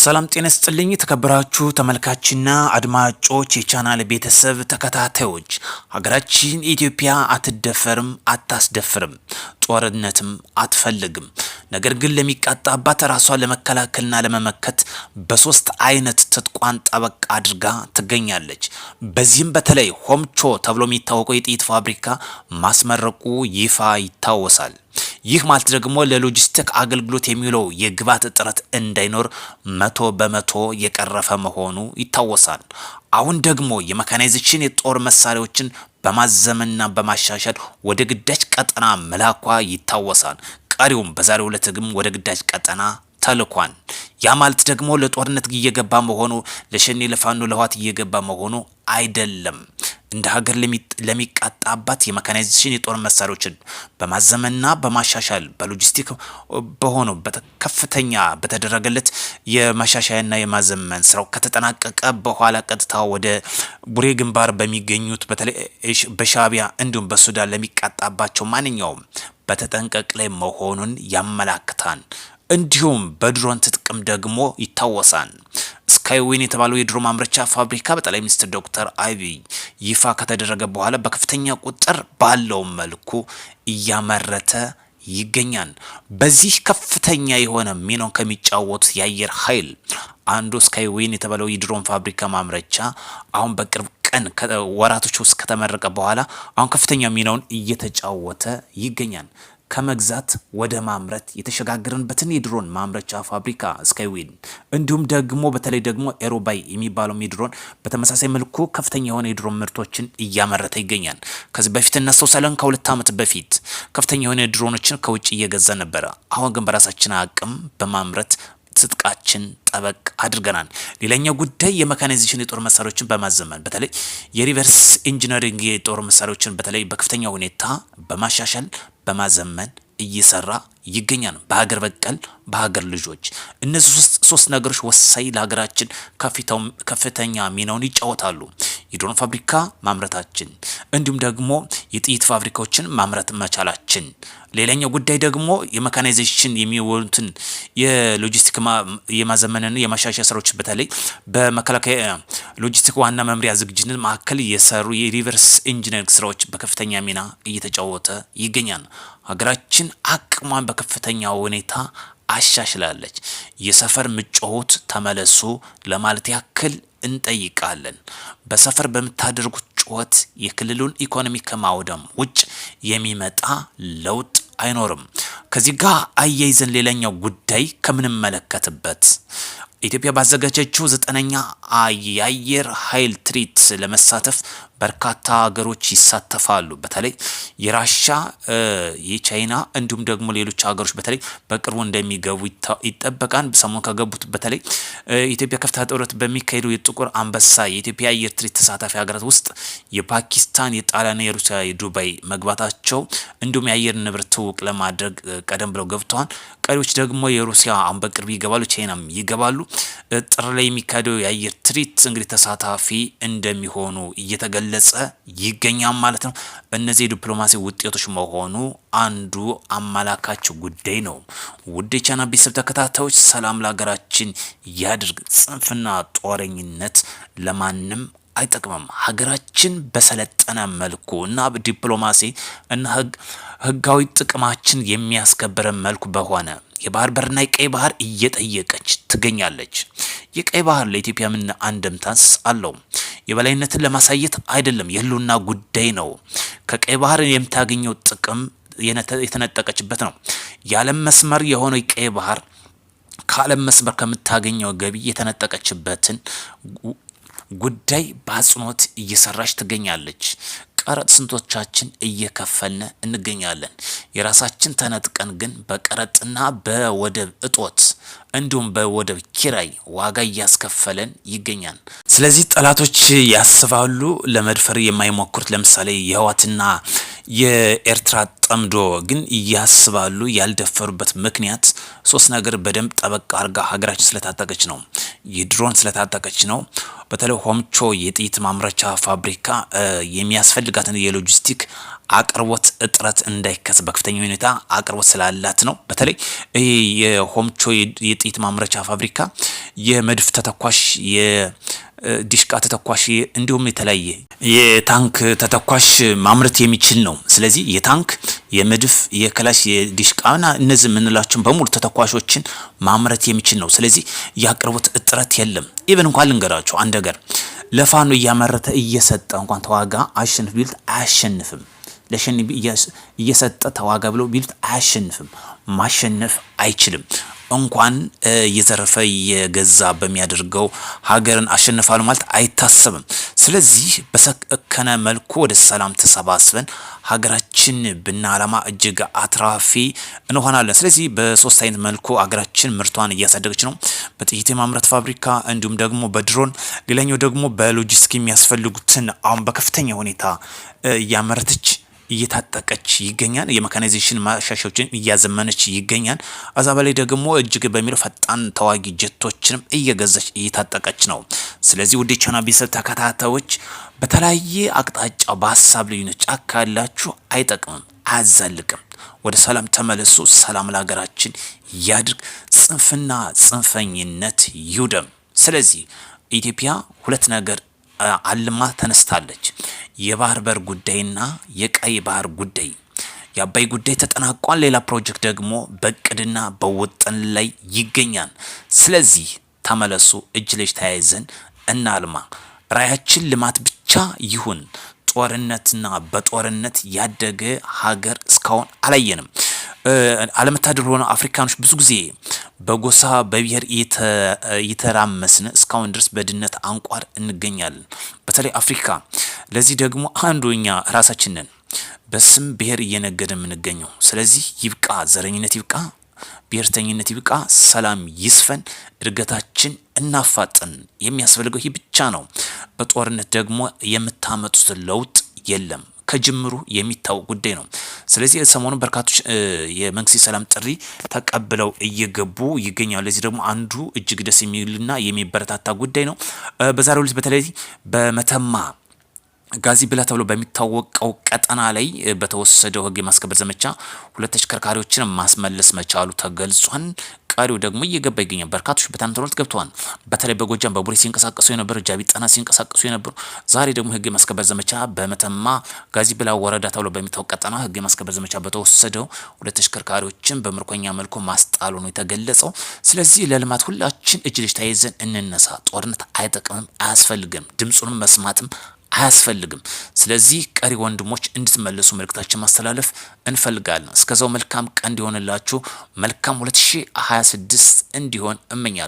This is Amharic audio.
ሰላም ጤና ይስጥልኝ ተከብራችሁ ተመልካችና አድማጮች የቻናል ቤተሰብ ተከታታዮች ሀገራችን ኢትዮጵያ አትደፈርም አታስደፍርም ጦርነትም አትፈልግም ነገር ግን ለሚቃጣባት ራሷን ለመከላከልና ለመመከት በሶስት አይነት ትጥቋን ጠበቅ አድርጋ ትገኛለች። በዚህም በተለይ ሆምቾ ተብሎ የሚታወቀው የጥይት ፋብሪካ ማስመረቁ ይፋ ይታወሳል። ይህ ማለት ደግሞ ለሎጂስቲክ አገልግሎት የሚውለው የግብዓት እጥረት እንዳይኖር 100% የቀረፈ መሆኑ ይታወሳል። አሁን ደግሞ የሜካናይዜሽን የጦር መሳሪያዎችን በማዘመንና በማሻሻል ወደ ግዳጅ ቀጠና መላኳ ይታወሳል። ቀሪውም በዛሬው ዕለት ግን ወደ ግዳጅ ቀጠና ተልኳን። ያ ማለት ደግሞ ለጦርነት እየገባ መሆኑ ለሸኔ ለፋኖ ለህወሓት እየገባ መሆኑ አይደለም። እንደ ሀገር ለሚቃጣባት የሜካናይዜሽን የጦር መሳሪያዎችን በማዘመንና በማሻሻል በሎጂስቲክ በሆኑ ከፍተኛ በተደረገለት የማሻሻያና የማዘመን ስራው ከተጠናቀቀ በኋላ ቀጥታ ወደ ቡሬ ግንባር በሚገኙት በተለይ በሻዕቢያ እንዲሁም በሱዳን ለሚቃጣባቸው ማንኛውም በተጠንቀቅ ላይ መሆኑን ያመላክታል። እንዲሁም በድሮን ትጥቅም ደግሞ ይታወሳል። ስካይዊን የተባለው የድሮን ማምረቻ ፋብሪካ በጠቅላይ ሚኒስትር ዶክተር አብይ ይፋ ከተደረገ በኋላ በከፍተኛ ቁጥር ባለው መልኩ እያመረተ ይገኛል። በዚህ ከፍተኛ የሆነ ሚናውን ከሚጫወቱት የአየር ኃይል አንዱ ስካይዊን የተባለው የድሮን ፋብሪካ ማምረቻ አሁን በቅርብ ቀን ወራቶች ውስጥ ከተመረቀ በኋላ አሁን ከፍተኛ ሚናውን እየተጫወተ ይገኛል። ከመግዛት ወደ ማምረት የተሸጋገረንበትን የድሮን ማምረቻ ፋብሪካ ስካይዊን እንዲሁም ደግሞ በተለይ ደግሞ ኤሮባይ የሚባለው የድሮን በተመሳሳይ መልኩ ከፍተኛ የሆነ የድሮን ምርቶችን እያመረተ ይገኛል። ከዚህ በፊት እናስተውሳለን ከ2 ዓመት በፊት ከፍተኛ የሆነ ድሮኖችን ከውጭ እየገዛ ነበረ። አሁን ግን በራሳችን አቅም በማምረት ትጥቃችን ጠበቅ አድርገናል። ሌላኛው ጉዳይ የሜካናይዜሽን የጦር መሳሪያዎችን በማዘመን በተለይ የሪቨርስ ኢንጂነሪንግ የጦር መሳሪያዎችን በተለይ በከፍተኛ ሁኔታ በማሻሻል በማዘመን እየሰራ ይገኛል። በሀገር በቀል በሀገር ልጆች እነዚህ ሶስት ነገሮች ወሳኝ ለሀገራችን ከፍተኛ ሚናውን ይጫወታሉ። የድሮን ፋብሪካ ማምረታችን እንዲሁም ደግሞ የጥይት ፋብሪካዎችን ማምረት መቻላችን። ሌላኛው ጉዳይ ደግሞ የሜካናይዜሽን የሚወሉትን የሎጂስቲክ የማዘመንና የማሻሻያ ስራዎች በተለይ በመከላከያ ሎጂስቲክ ዋና መምሪያ ዝግጅት ማዕከል የሰሩ የሪቨርስ ኢንጂነሪንግ ስራዎች በከፍተኛ ሚና እየተጫወተ ይገኛል። ሀገራችን አቅሟን በከፍተኛ ሁኔታ አሻሽላለች። የሰፈር ምጮት ተመለሱ ለማለት ያክል እንጠይቃለን። በሰፈር በምታደርጉት ጩኸት የክልሉን ኢኮኖሚ ከማውደም ውጭ የሚመጣ ለውጥ አይኖርም። ከዚህ ጋር አያይዘን ሌላኛው ጉዳይ ከምንመለከትበት ኢትዮጵያ ባዘጋጀችው 9ኛ የአየር ኃይል ትርኢት ለመሳተፍ በርካታ ሀገሮች ይሳተፋሉ። በተለይ የራሻ የቻይና እንዲሁም ደግሞ ሌሎች ሀገሮች በተለይ በቅርቡ እንደሚገቡ ይጠበቃል። ሰሞኑን ከገቡት በተለይ ኢትዮጵያ ከፍተኛ ጦርነት በሚካሄደው የጥቁር አንበሳ የኢትዮጵያ አየር ትርኢት ተሳታፊ ሀገራት ውስጥ የፓኪስታን፣ የጣሊያን፣ የሩሲያ፣ የዱባይ መግባታቸው እንዲሁም የአየር ንብረት ትውውቅ ለማድረግ ቀደም ብለው ገብተዋል። ቀሪዎች ደግሞ የሩሲያ አሁን በቅርብ ይገባሉ፣ ቻይናም ይገባሉ። ጥር ላይ የሚካሄደው የአየር ትርኢት እንግዲህ ተሳታፊ እንደሚሆኑ እየተገለጸ ይገኛል ማለት ነው። እነዚህ ዲፕሎማሲ ውጤቶች መሆኑ አንዱ አመላካች ጉዳይ ነው። ውድ የቻናል ቤተሰብ ተከታታዮች ሰላም ለሀገራችን ያድርግ። ጽንፍና ጦረኝነት ለማንም አይጠቅምም። ሀገራችን በሰለጠነ መልኩ እና ዲፕሎማሲ እና ህጋዊ ጥቅማችን የሚያስከብረን መልኩ በሆነ የባህር በርና የቀይ ባህር እየጠየቀች ትገኛለች። የቀይ ባህር ለኢትዮጵያ ምን አንድምታስ አለው? የበላይነትን ለማሳየት አይደለም፣ የህልውና ጉዳይ ነው። ከቀይ ባህር የምታገኘው ጥቅም የተነጠቀችበት ነው። የዓለም መስመር የሆነው የቀይ ባህር ከዓለም መስመር ከምታገኘው ገቢ የተነጠቀችበትን ጉዳይ በአጽንኦት እየሰራች ትገኛለች። ቀረጥ ስንቶቻችን እየከፈልን እንገኛለን። የራሳችን ተነጥቀን ግን በቀረጥና በወደብ እጦት እንዲሁም በወደብ ኪራይ ዋጋ እያስከፈለን ይገኛል። ስለዚህ ጠላቶች ያስባሉ ለመድፈር የማይሞክሩት ለምሳሌ የህወሓትና የኤርትራ ጠምዶ ግን ያስባሉ ያልደፈሩበት ምክንያት ሶስት ነገር በደንብ ጠበቅ አርጋ ሀገራችን ስለታጠቀች ነው። የድሮን ስለታጠቀች ነው። በተለይ ሆምቾ የጥይት ማምረቻ ፋብሪካ የሚያስፈልጋትን የሎጂስቲክ አቅርቦት እጥረት እንዳይከሰት በከፍተኛ ሁኔታ አቅርቦት ስላላት ነው። በተለይ የሆምቾ የጥይት ማምረቻ ፋብሪካ የመድፍ ተተኳሽ ዲሽቃ ተተኳሽ እንዲሁም የተለያየ የታንክ ተተኳሽ ማምረት የሚችል ነው። ስለዚህ የታንክ የመድፍ የክላሽ የዲሽቃና እነዚህ የምንላቸውን በሙሉ ተተኳሾችን ማምረት የሚችል ነው። ስለዚህ የአቅርቦት እጥረት የለም። ኢቨን እንኳን ልንገራቸው አንድ ነገር ለፋኖ እያመረተ እየሰጠ እንኳን ተዋጋ አሸንፍ ቢሉት አያሸንፍም። ለሸኒ እየሰጠ ተዋጋ ብሎ ቢሉት አያሸንፍም። ማሸነፍ አይችልም። እንኳን እየዘረፈ የገዛ በሚያደርገው ሀገርን አሸንፋሉ ማለት አይታሰብም። ስለዚህ በሰከነ መልኩ ወደ ሰላም ተሰባስበን ሀገራችን ብናለማ እጅግ አትራፊ እንሆናለን። ስለዚህ በሶስት አይነት መልኩ ሀገራችን ምርቷን እያሳደገች ነው። በጥይት የማምረት ፋብሪካ እንዲሁም ደግሞ በድሮን፣ ሌላኛው ደግሞ በሎጂስቲክ የሚያስፈልጉትን አሁን በከፍተኛ ሁኔታ እያመረተች እየታጠቀች ይገኛል። የሜካናይዜሽን ማሻሻያዎችን እያዘመነች ይገኛል። አዛ በላይ ደግሞ እጅግ በሚለው ፈጣን ተዋጊ ጀቶችንም እየገዛች እየታጠቀች ነው። ስለዚህ ውድ ቻናል ቤተሰብ ተከታታዮች በተለያየ አቅጣጫ በሀሳብ ልዩነት ጫካ ያላችሁ አይጠቅምም፣ አያዛልቅም። ወደ ሰላም ተመለሱ። ሰላም ለሀገራችን ያድርግ። ጽንፍና ጽንፈኝነት ይውደም። ስለዚህ ኢትዮጵያ ሁለት ነገር አልማ ተነስታለች። የባህር በር ጉዳይና የቀይ ባህር ጉዳይ። የአባይ ጉዳይ ተጠናቋል። ሌላ ፕሮጀክት ደግሞ በእቅድና በውጥን ላይ ይገኛል። ስለዚህ ተመለሱ፣ እጅ ለእጅ ተያይዘን እናልማ። ራያችን ልማት ብቻ ይሁን። ጦርነትና በጦርነት ያደገ ሀገር እስካሁን አላየንም። አለመታደል ሆነ አፍሪካኖች ብዙ ጊዜ በጎሳ በብሔር እየተራመስን እስካሁን ድረስ በድህነት አንቋር እንገኛለን። በተለይ አፍሪካ። ለዚህ ደግሞ አንዱ እኛ ራሳችን ነን በስም ብሔር እየነገደ የምንገኘው። ስለዚህ ይብቃ፣ ዘረኝነት ይብቃ፣ ብሔርተኝነት ይብቃ፣ ሰላም ይስፈን፣ እድገታችን እናፋጥን። የሚያስፈልገው ይህ ብቻ ነው። በጦርነት ደግሞ የምታመጡት ለውጥ የለም። ከጅምሩ የሚታወቅ ጉዳይ ነው። ስለዚህ ሰሞኑን በርካቶች የመንግስት የሰላም ጥሪ ተቀብለው እየገቡ ይገኛሉ። ለዚህ ደግሞ አንዱ እጅግ ደስ የሚልና የሚበረታታ ጉዳይ ነው። በዛሬው ዕለት በተለይ በመተማ ጋዚብላ ተብሎ በሚታወቀው ቀጠና ላይ በተወሰደው ህግ የማስከበር ዘመቻ 2 ተሽከርካሪዎችን ማስመለስ መቻሉ ተገልጿል። ቀሪው ደግሞ እየገባ ይገኛል። በርካቶች በታንትሮት ገብተዋል። በተለይ በጎጃም በቡሬ ሲንቀሳቀሱ የነበሩ ጃቢ ጠና ሲንቀሳቀሱ የነበሩ ዛሬ ደግሞ ህግ የማስከበር ዘመቻ በመተማ ጋዚብላ ወረዳ ተብሎ በሚታወቅ ቀጠና ህግ የማስከበር ዘመቻ በተወሰደው 2 ተሽከርካሪዎችን በምርኮኛ መልኩ ማስጣሉ ነው የተገለጸው። ስለዚህ ለልማት ሁላችን እጅ ለእጅ ተያይዘን እንነሳ። ጦርነት አይጠቅምም፣ አያስፈልግም። ድምጹንም መስማትም አያስፈልግም። ስለዚህ ቀሪ ወንድሞች እንድትመለሱ መልእክታችን ማስተላለፍ እንፈልጋለን። እስከዛው መልካም ቀን እንዲሆንላችሁ፣ መልካም 2026 እንዲሆን እመኛለሁ።